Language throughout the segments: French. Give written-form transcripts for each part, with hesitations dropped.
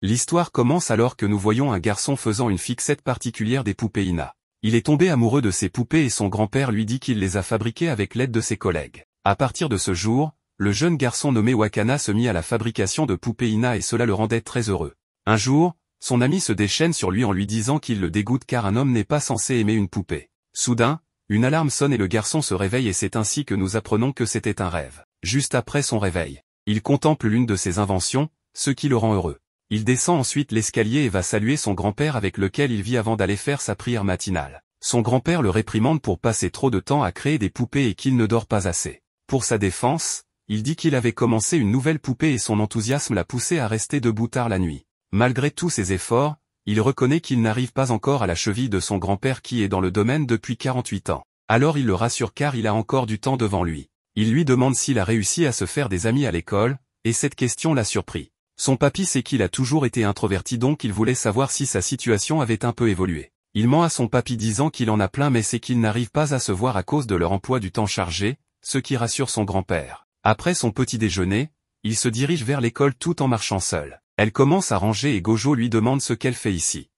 L'histoire commence alors que nous voyons un garçon faisant une fixette particulière des poupées Ina. Il est tombé amoureux de ces poupées et son grand-père lui dit qu'il les a fabriquées avec l'aide de ses collègues. À partir de ce jour, le jeune garçon nommé Wakana se mit à la fabrication de poupées Ina et cela le rendait très heureux. Un jour, son ami se déchaîne sur lui en lui disant qu'il le dégoûte car un homme n'est pas censé aimer une poupée. Soudain, une alarme sonne et le garçon se réveille et c'est ainsi que nous apprenons que c'était un rêve. Juste après son réveil, il contemple l'une de ses inventions, ce qui le rend heureux. Il descend ensuite l'escalier et va saluer son grand-père avec lequel il vit avant d'aller faire sa prière matinale. Son grand-père le réprimande pour passer trop de temps à créer des poupées et qu'il ne dort pas assez. Pour sa défense, il dit qu'il avait commencé une nouvelle poupée et son enthousiasme l'a poussé à rester debout tard la nuit. Malgré tous ses efforts, il reconnaît qu'il n'arrive pas encore à la cheville de son grand-père qui est dans le domaine depuis 48 ans. Alors il le rassure car il a encore du temps devant lui. Il lui demande s'il a réussi à se faire des amis à l'école, et cette question l'a surpris. Son papy sait qu'il a toujours été introverti donc il voulait savoir si sa situation avait un peu évolué. Il ment à son papy disant qu'il en a plein mais c'est qu'il n'arrive pas à se voir à cause de leur emploi du temps chargé, ce qui rassure son grand-père. Après son petit déjeuner, il se dirige vers l'école tout en marchant seul. Elle commence à ranger et Gojo lui demande ce qu'elle fait ici.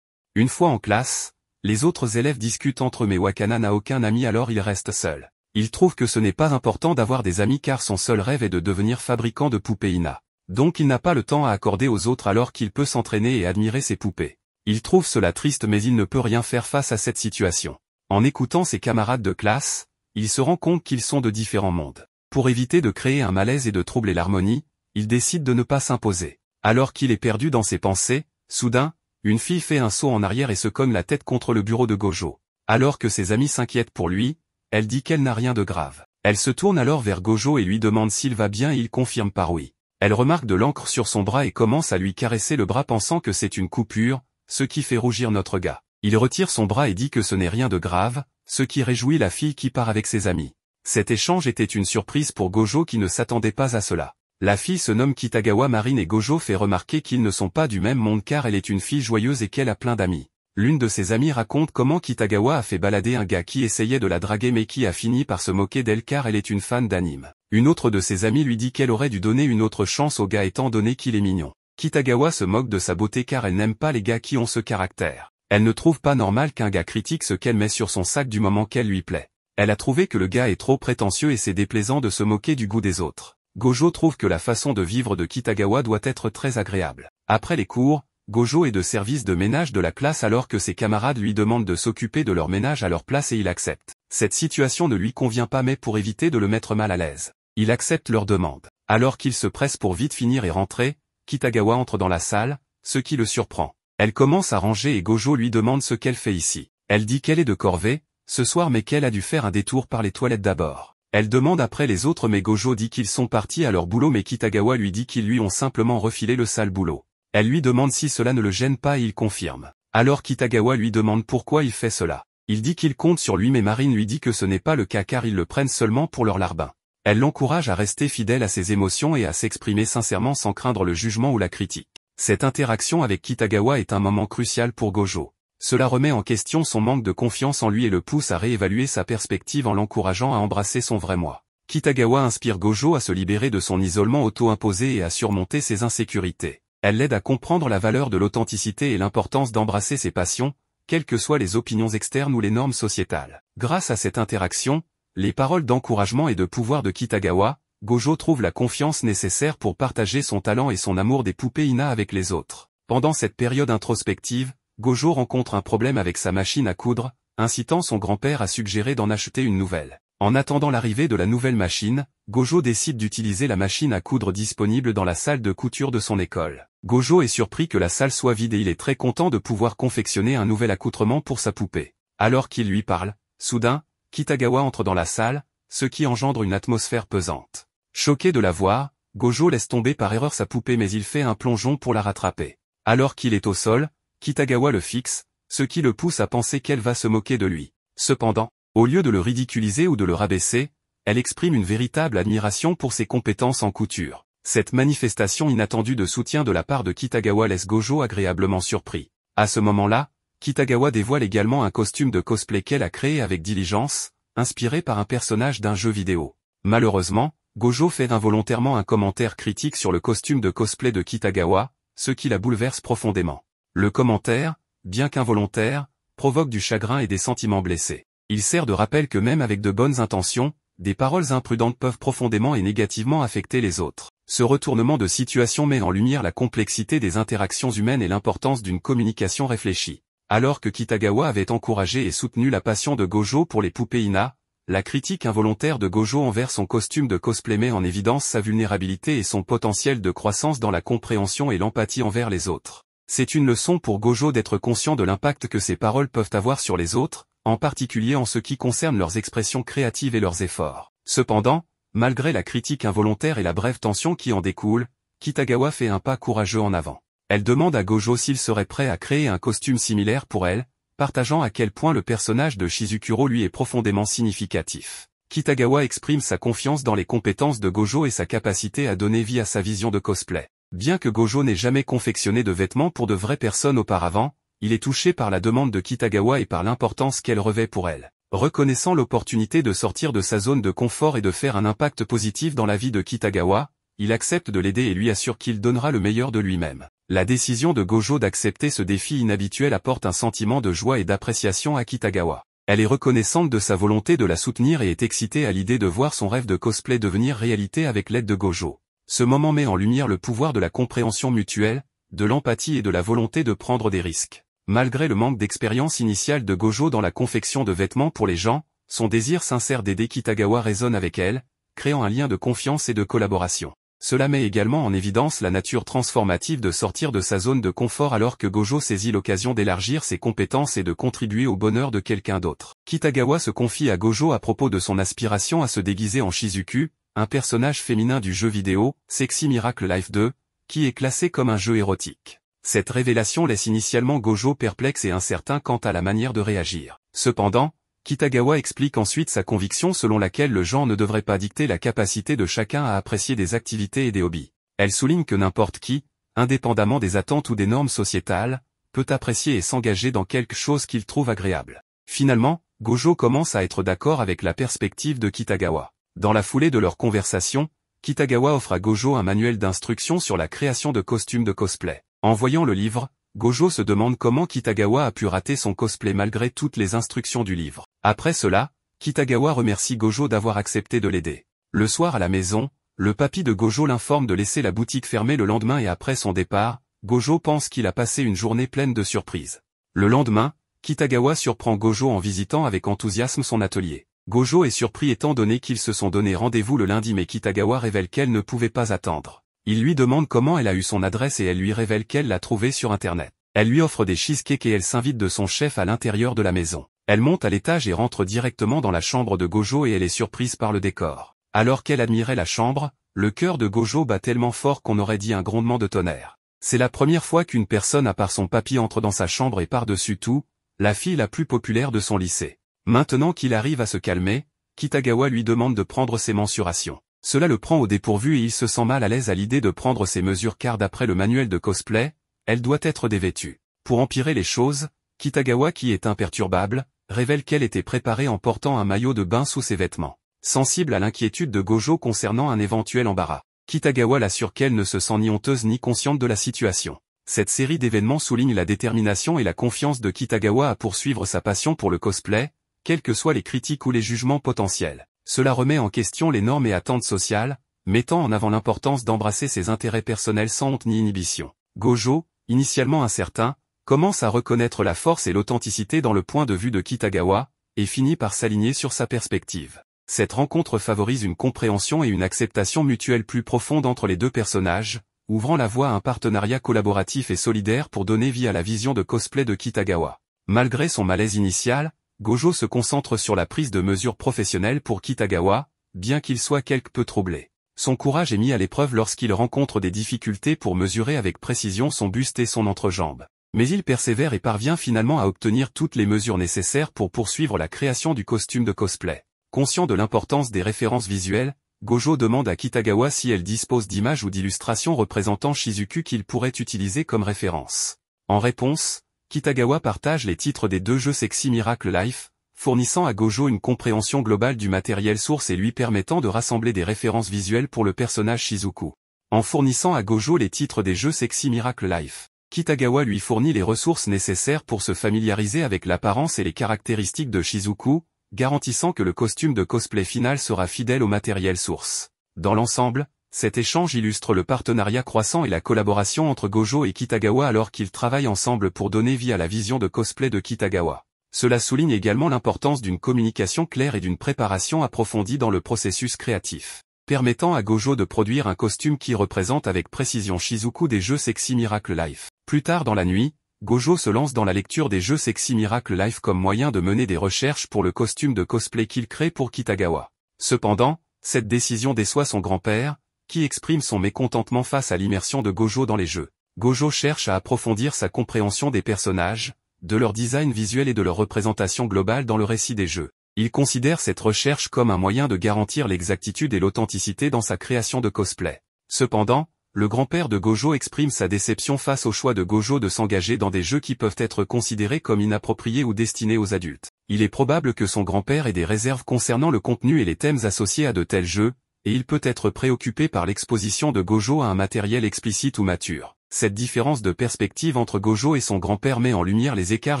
Une fois en classe, les autres élèves discutent entre eux mais Wakana n'a aucun ami alors il reste seul. Il trouve que ce n'est pas important d'avoir des amis car son seul rêve est de devenir fabricant de poupées Ina. Donc il n'a pas le temps à accorder aux autres alors qu'il peut s'entraîner et admirer ses poupées. Il trouve cela triste mais il ne peut rien faire face à cette situation. En écoutant ses camarades de classe, il se rend compte qu'ils sont de différents mondes. Pour éviter de créer un malaise et de troubler l'harmonie, il décide de ne pas s'imposer. Alors qu'il est perdu dans ses pensées, soudain, une fille fait un saut en arrière et se cogne la tête contre le bureau de Gojo. Alors que ses amis s'inquiètent pour lui, elle dit qu'elle n'a rien de grave. Elle se tourne alors vers Gojo et lui demande s'il va bien et il confirme par oui. Elle remarque de l'encre sur son bras et commence à lui caresser le bras pensant que c'est une coupure, ce qui fait rougir notre gars. Il retire son bras et dit que ce n'est rien de grave, ce qui réjouit la fille qui part avec ses amis. Cet échange était une surprise pour Gojo qui ne s'attendait pas à cela. La fille se nomme Kitagawa Marine et Gojo fait remarquer qu'ils ne sont pas du même monde car elle est une fille joyeuse et qu'elle a plein d'amis. L'une de ses amies raconte comment Kitagawa a fait balader un gars qui essayait de la draguer mais qui a fini par se moquer d'elle car elle est une fan d'anime. Une autre de ses amies lui dit qu'elle aurait dû donner une autre chance au gars étant donné qu'il est mignon. Kitagawa se moque de sa beauté car elle n'aime pas les gars qui ont ce caractère. Elle ne trouve pas normal qu'un gars critique ce qu'elle met sur son sac du moment qu'elle lui plaît. Elle a trouvé que le gars est trop prétentieux et c'est déplaisant de se moquer du goût des autres. Gojo trouve que la façon de vivre de Kitagawa doit être très agréable. Après les cours, Gojo est de service de ménage de la classe alors que ses camarades lui demandent de s'occuper de leur ménage à leur place et il accepte. Cette situation ne lui convient pas mais pour éviter de le mettre mal à l'aise, il accepte leur demande. Alors qu'il se presse pour vite finir et rentrer, Kitagawa entre dans la salle, ce qui le surprend. Elle commence à ranger et Gojo lui demande ce qu'elle fait ici. Elle dit qu'elle est de corvée, ce soir mais qu'elle a dû faire un détour par les toilettes d'abord. Elle demande après les autres mais Gojo dit qu'ils sont partis à leur boulot mais Kitagawa lui dit qu'ils lui ont simplement refilé le sale boulot. Elle lui demande si cela ne le gêne pas et il confirme. Alors Kitagawa lui demande pourquoi il fait cela. Il dit qu'il compte sur lui mais Marine lui dit que ce n'est pas le cas car ils le prennent seulement pour leur larbin. Elle l'encourage à rester fidèle à ses émotions et à s'exprimer sincèrement sans craindre le jugement ou la critique. Cette interaction avec Kitagawa est un moment crucial pour Gojo. Cela remet en question son manque de confiance en lui et le pousse à réévaluer sa perspective en l'encourageant à embrasser son vrai moi. Kitagawa inspire Gojo à se libérer de son isolement auto-imposé et à surmonter ses insécurités. Elle l'aide à comprendre la valeur de l'authenticité et l'importance d'embrasser ses passions, quelles que soient les opinions externes ou les normes sociétales. Grâce à cette interaction, les paroles d'encouragement et de pouvoir de Kitagawa, Gojo trouve la confiance nécessaire pour partager son talent et son amour des poupées Ina avec les autres. Pendant cette période introspective, Gojo rencontre un problème avec sa machine à coudre, incitant son grand-père à suggérer d'en acheter une nouvelle. En attendant l'arrivée de la nouvelle machine, Gojo décide d'utiliser la machine à coudre disponible dans la salle de couture de son école. Gojo est surpris que la salle soit vide et il est très content de pouvoir confectionner un nouvel accoutrement pour sa poupée. Alors qu'il lui parle, soudain, Kitagawa entre dans la salle, ce qui engendre une atmosphère pesante. Choqué de la voir, Gojo laisse tomber par erreur sa poupée mais il fait un plongeon pour la rattraper. Alors qu'il est au sol, Kitagawa le fixe, ce qui le pousse à penser qu'elle va se moquer de lui. Cependant, au lieu de le ridiculiser ou de le rabaisser, elle exprime une véritable admiration pour ses compétences en couture. Cette manifestation inattendue de soutien de la part de Kitagawa laisse Gojo agréablement surpris. À ce moment-là, Kitagawa dévoile également un costume de cosplay qu'elle a créé avec diligence, inspiré par un personnage d'un jeu vidéo. Malheureusement, Gojo fait involontairement un commentaire critique sur le costume de cosplay de Kitagawa, ce qui la bouleverse profondément. Le commentaire, bien qu'involontaire, provoque du chagrin et des sentiments blessés. Il sert de rappel que même avec de bonnes intentions, des paroles imprudentes peuvent profondément et négativement affecter les autres. Ce retournement de situation met en lumière la complexité des interactions humaines et l'importance d'une communication réfléchie. Alors que Kitagawa avait encouragé et soutenu la passion de Gojo pour les poupées Ina, la critique involontaire de Gojo envers son costume de cosplay met en évidence sa vulnérabilité et son potentiel de croissance dans la compréhension et l'empathie envers les autres. C'est une leçon pour Gojo d'être conscient de l'impact que ses paroles peuvent avoir sur les autres, en particulier en ce qui concerne leurs expressions créatives et leurs efforts. Cependant, malgré la critique involontaire et la brève tension qui en découle, Kitagawa fait un pas courageux en avant. Elle demande à Gojo s'il serait prêt à créer un costume similaire pour elle, partageant à quel point le personnage de Shizukuro lui est profondément significatif. Kitagawa exprime sa confiance dans les compétences de Gojo et sa capacité à donner vie à sa vision de cosplay. Bien que Gojo n'ait jamais confectionné de vêtements pour de vraies personnes auparavant, il est touché par la demande de Kitagawa et par l'importance qu'elle revêt pour elle. Reconnaissant l'opportunité de sortir de sa zone de confort et de faire un impact positif dans la vie de Kitagawa, il accepte de l'aider et lui assure qu'il donnera le meilleur de lui-même. La décision de Gojo d'accepter ce défi inhabituel apporte un sentiment de joie et d'appréciation à Kitagawa. Elle est reconnaissante de sa volonté de la soutenir et est excitée à l'idée de voir son rêve de cosplay devenir réalité avec l'aide de Gojo. Ce moment met en lumière le pouvoir de la compréhension mutuelle, de l'empathie et de la volonté de prendre des risques. Malgré le manque d'expérience initiale de Gojo dans la confection de vêtements pour les gens, son désir sincère d'aider Kitagawa résonne avec elle, créant un lien de confiance et de collaboration. Cela met également en évidence la nature transformative de sortir de sa zone de confort alors que Gojo saisit l'occasion d'élargir ses compétences et de contribuer au bonheur de quelqu'un d'autre. Kitagawa se confie à Gojo à propos de son aspiration à se déguiser en Shizuku, un personnage féminin du jeu vidéo, Sexy Miracle Life 2, qui est classé comme un jeu érotique. Cette révélation laisse initialement Gojo perplexe et incertain quant à la manière de réagir. Cependant, Kitagawa explique ensuite sa conviction selon laquelle le genre ne devrait pas dicter la capacité de chacun à apprécier des activités et des hobbies. Elle souligne que n'importe qui, indépendamment des attentes ou des normes sociétales, peut apprécier et s'engager dans quelque chose qu'il trouve agréable. Finalement, Gojo commence à être d'accord avec la perspective de Kitagawa. Dans la foulée de leur conversation, Kitagawa offre à Gojo un manuel d'instructions sur la création de costumes de cosplay. En voyant le livre, Gojo se demande comment Kitagawa a pu rater son cosplay malgré toutes les instructions du livre. Après cela, Kitagawa remercie Gojo d'avoir accepté de l'aider. Le soir à la maison, le papy de Gojo l'informe de laisser la boutique fermée le lendemain et après son départ, Gojo pense qu'il a passé une journée pleine de surprises. Le lendemain, Kitagawa surprend Gojo en visitant avec enthousiasme son atelier. Gojo est surpris étant donné qu'ils se sont donné rendez-vous le lundi mais Kitagawa révèle qu'elle ne pouvait pas attendre. Il lui demande comment elle a eu son adresse et elle lui révèle qu'elle l'a trouvée sur internet. Elle lui offre des cheesecakes et elle s'invite de son chef à l'intérieur de la maison. Elle monte à l'étage et rentre directement dans la chambre de Gojo et elle est surprise par le décor. Alors qu'elle admirait la chambre, le cœur de Gojo bat tellement fort qu'on aurait dit un grondement de tonnerre. C'est la première fois qu'une personne à part son papy entre dans sa chambre et par-dessus tout, la fille la plus populaire de son lycée. Maintenant qu'il arrive à se calmer, Kitagawa lui demande de prendre ses mensurations. Cela le prend au dépourvu et il se sent mal à l'aise à l'idée de prendre ses mesures car d'après le manuel de cosplay, elle doit être dévêtue. Pour empirer les choses, Kitagawa qui est imperturbable, révèle qu'elle était préparée en portant un maillot de bain sous ses vêtements. Sensible à l'inquiétude de Gojo concernant un éventuel embarras, Kitagawa l'assure qu'elle ne se sent ni honteuse ni consciente de la situation. Cette série d'événements souligne la détermination et la confiance de Kitagawa à poursuivre sa passion pour le cosplay, quelles que soient les critiques ou les jugements potentiels. Cela remet en question les normes et attentes sociales, mettant en avant l'importance d'embrasser ses intérêts personnels sans honte ni inhibition. Gojo, initialement incertain, commence à reconnaître la force et l'authenticité dans le point de vue de Kitagawa, et finit par s'aligner sur sa perspective. Cette rencontre favorise une compréhension et une acceptation mutuelle plus profonde entre les deux personnages, ouvrant la voie à un partenariat collaboratif et solidaire pour donner vie à la vision de cosplay de Kitagawa. Malgré son malaise initial, Gojo se concentre sur la prise de mesures professionnelles pour Kitagawa, bien qu'il soit quelque peu troublé. Son courage est mis à l'épreuve lorsqu'il rencontre des difficultés pour mesurer avec précision son buste et son entrejambe. Mais il persévère et parvient finalement à obtenir toutes les mesures nécessaires pour poursuivre la création du costume de cosplay. Conscient de l'importance des références visuelles, Gojo demande à Kitagawa si elle dispose d'images ou d'illustrations représentant Shizuku qu'il pourrait utiliser comme référence. En réponse, Kitagawa partage les titres des deux jeux Sexy Miracle Life, fournissant à Gojo une compréhension globale du matériel source et lui permettant de rassembler des références visuelles pour le personnage Shizuku. En fournissant à Gojo les titres des jeux Sexy Miracle Life, Kitagawa lui fournit les ressources nécessaires pour se familiariser avec l'apparence et les caractéristiques de Shizuku, garantissant que le costume de cosplay final sera fidèle au matériel source. Dans l'ensemble, cet échange illustre le partenariat croissant et la collaboration entre Gojo et Kitagawa alors qu'ils travaillent ensemble pour donner vie à la vision de cosplay de Kitagawa. Cela souligne également l'importance d'une communication claire et d'une préparation approfondie dans le processus créatif, permettant à Gojo de produire un costume qui représente avec précision Shizuku des jeux Sexy Miracle Life. Plus tard dans la nuit, Gojo se lance dans la lecture des jeux Sexy Miracle Life comme moyen de mener des recherches pour le costume de cosplay qu'il crée pour Kitagawa. Cependant, cette décision déçoit son grand-père, qui exprime son mécontentement face à l'immersion de Gojo dans les jeux. Gojo cherche à approfondir sa compréhension des personnages, de leur design visuel et de leur représentation globale dans le récit des jeux. Il considère cette recherche comme un moyen de garantir l'exactitude et l'authenticité dans sa création de cosplay. Cependant, le grand-père de Gojo exprime sa déception face au choix de Gojo de s'engager dans des jeux qui peuvent être considérés comme inappropriés ou destinés aux adultes. Il est probable que son grand-père ait des réserves concernant le contenu et les thèmes associés à de tels jeux, et il peut être préoccupé par l'exposition de Gojo à un matériel explicite ou mature. Cette différence de perspective entre Gojo et son grand-père met en lumière les écarts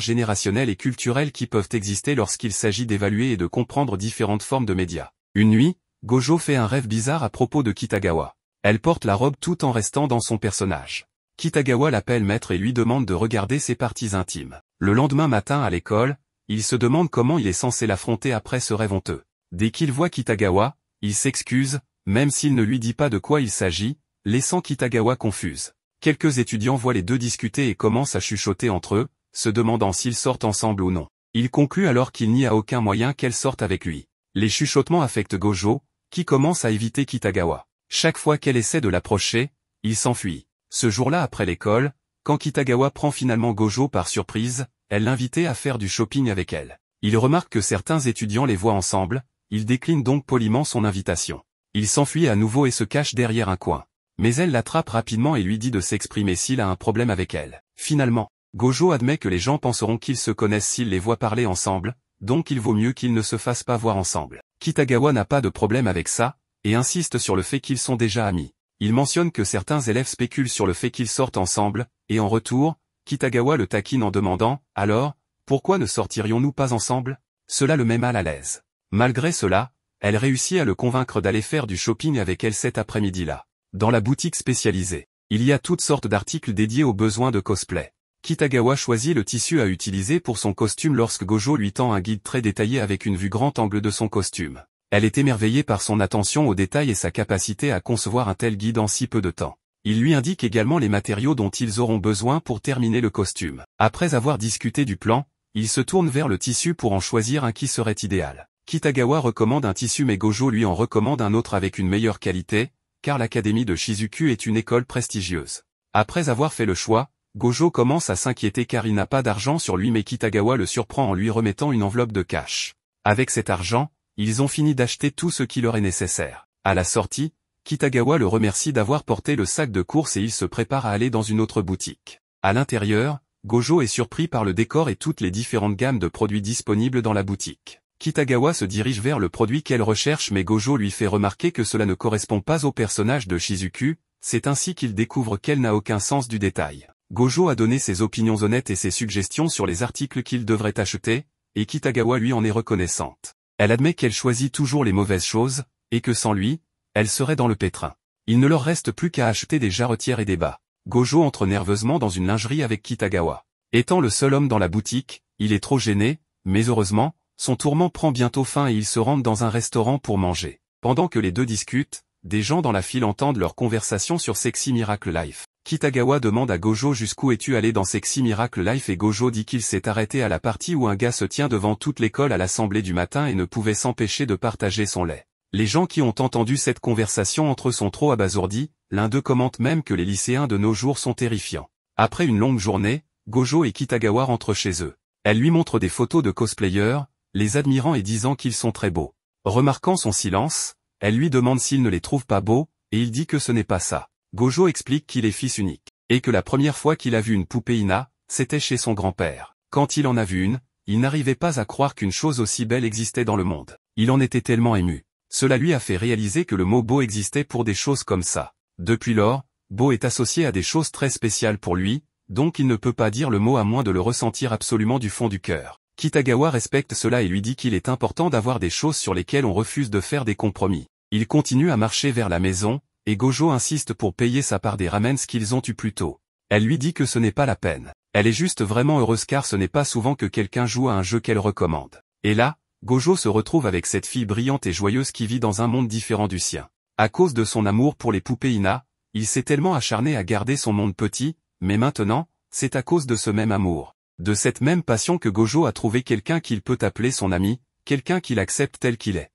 générationnels et culturels qui peuvent exister lorsqu'il s'agit d'évaluer et de comprendre différentes formes de médias. Une nuit, Gojo fait un rêve bizarre à propos de Kitagawa. Elle porte la robe tout en restant dans son personnage. Kitagawa l'appelle maître et lui demande de regarder ses parties intimes. Le lendemain matin à l'école, il se demande comment il est censé l'affronter après ce rêve honteux. Dès qu'il voit Kitagawa, il s'excuse, même s'il ne lui dit pas de quoi il s'agit, laissant Kitagawa confuse. Quelques étudiants voient les deux discuter et commencent à chuchoter entre eux, se demandant s'ils sortent ensemble ou non. Il conclut alors qu'il n'y a aucun moyen qu'elle sorte avec lui. Les chuchotements affectent Gojo, qui commence à éviter Kitagawa. Chaque fois qu'elle essaie de l'approcher, il s'enfuit. Ce jour-là après l'école, quand Kitagawa prend finalement Gojo par surprise, elle l'invitait à faire du shopping avec elle. Il remarque que certains étudiants les voient ensemble, il décline donc poliment son invitation. Il s'enfuit à nouveau et se cache derrière un coin. Mais elle l'attrape rapidement et lui dit de s'exprimer s'il a un problème avec elle. Finalement, Gojo admet que les gens penseront qu'ils se connaissent s'ils les voient parler ensemble, donc il vaut mieux qu'ils ne se fassent pas voir ensemble. Kitagawa n'a pas de problème avec ça, et insiste sur le fait qu'ils sont déjà amis. Il mentionne que certains élèves spéculent sur le fait qu'ils sortent ensemble, et en retour, Kitagawa le taquine en demandant « Alors, pourquoi ne sortirions-nous pas ensemble ?» Cela le met mal à l'aise. Malgré cela, elle réussit à le convaincre d'aller faire du shopping avec elle cet après-midi-là. Dans la boutique spécialisée, il y a toutes sortes d'articles dédiés aux besoins de cosplay. Kitagawa choisit le tissu à utiliser pour son costume lorsque Gojo lui tend un guide très détaillé avec une vue grand angle de son costume. Elle est émerveillée par son attention aux détails et sa capacité à concevoir un tel guide en si peu de temps. Il lui indique également les matériaux dont ils auront besoin pour terminer le costume. Après avoir discuté du plan, il se tourne vers le tissu pour en choisir un qui serait idéal. Kitagawa recommande un tissu mais Gojo lui en recommande un autre avec une meilleure qualité, car l'académie de Shizuku est une école prestigieuse. Après avoir fait le choix, Gojo commence à s'inquiéter car il n'a pas d'argent sur lui mais Kitagawa le surprend en lui remettant une enveloppe de cash. Avec cet argent, ils ont fini d'acheter tout ce qui leur est nécessaire. À la sortie, Kitagawa le remercie d'avoir porté le sac de course et il se prépare à aller dans une autre boutique. À l'intérieur, Gojo est surpris par le décor et toutes les différentes gammes de produits disponibles dans la boutique. Kitagawa se dirige vers le produit qu'elle recherche mais Gojo lui fait remarquer que cela ne correspond pas au personnage de Shizuku, c'est ainsi qu'il découvre qu'elle n'a aucun sens du détail. Gojo a donné ses opinions honnêtes et ses suggestions sur les articles qu'il devrait acheter, et Kitagawa lui en est reconnaissante. Elle admet qu'elle choisit toujours les mauvaises choses, et que sans lui, elle serait dans le pétrin. Il ne leur reste plus qu'à acheter des jarretières et des bas. Gojo entre nerveusement dans une lingerie avec Kitagawa. Étant le seul homme dans la boutique, il est trop gêné, mais heureusement, son tourment prend bientôt fin et ils se rendent dans un restaurant pour manger. Pendant que les deux discutent, des gens dans la file entendent leur conversation sur Sexy Miracle Life. Kitagawa demande à Gojo jusqu'où es-tu allé dans Sexy Miracle Life et Gojo dit qu'il s'est arrêté à la partie où un gars se tient devant toute l'école à l'assemblée du matin et ne pouvait s'empêcher de partager son lait. Les gens qui ont entendu cette conversation entre eux sont trop abasourdis, l'un d'eux commente même que les lycéens de nos jours sont terrifiants. Après une longue journée, Gojo et Kitagawa rentrent chez eux. Elle lui montre des photos de cosplayers, les admirant et disant qu'ils sont très beaux. Remarquant son silence, elle lui demande s'il ne les trouve pas beaux, et il dit que ce n'est pas ça. Gojo explique qu'il est fils unique, et que la première fois qu'il a vu une poupée Ina, c'était chez son grand-père. Quand il en a vu une, Il n'arrivait pas à croire qu'une chose aussi belle existait dans le monde. Il en était tellement ému. Cela lui a fait réaliser que le mot beau existait pour des choses comme ça. Depuis lors, beau est associé à des choses très spéciales pour lui, donc il ne peut pas dire le mot à moins de le ressentir absolument du fond du cœur. Kitagawa respecte cela et lui dit qu'il est important d'avoir des choses sur lesquelles on refuse de faire des compromis. Il continue à marcher vers la maison, et Gojo insiste pour payer sa part des ramens qu'ils ont eu plus tôt. Elle lui dit que ce n'est pas la peine. Elle est juste vraiment heureuse car ce n'est pas souvent que quelqu'un joue à un jeu qu'elle recommande. Et là, Gojo se retrouve avec cette fille brillante et joyeuse qui vit dans un monde différent du sien. À cause de son amour pour les poupées Ina, il s'est tellement acharné à garder son monde petit, mais maintenant, c'est à cause de ce même amour, de cette même passion que Gojo a trouvé quelqu'un qu'il peut appeler son ami, quelqu'un qu'il accepte tel qu'il est.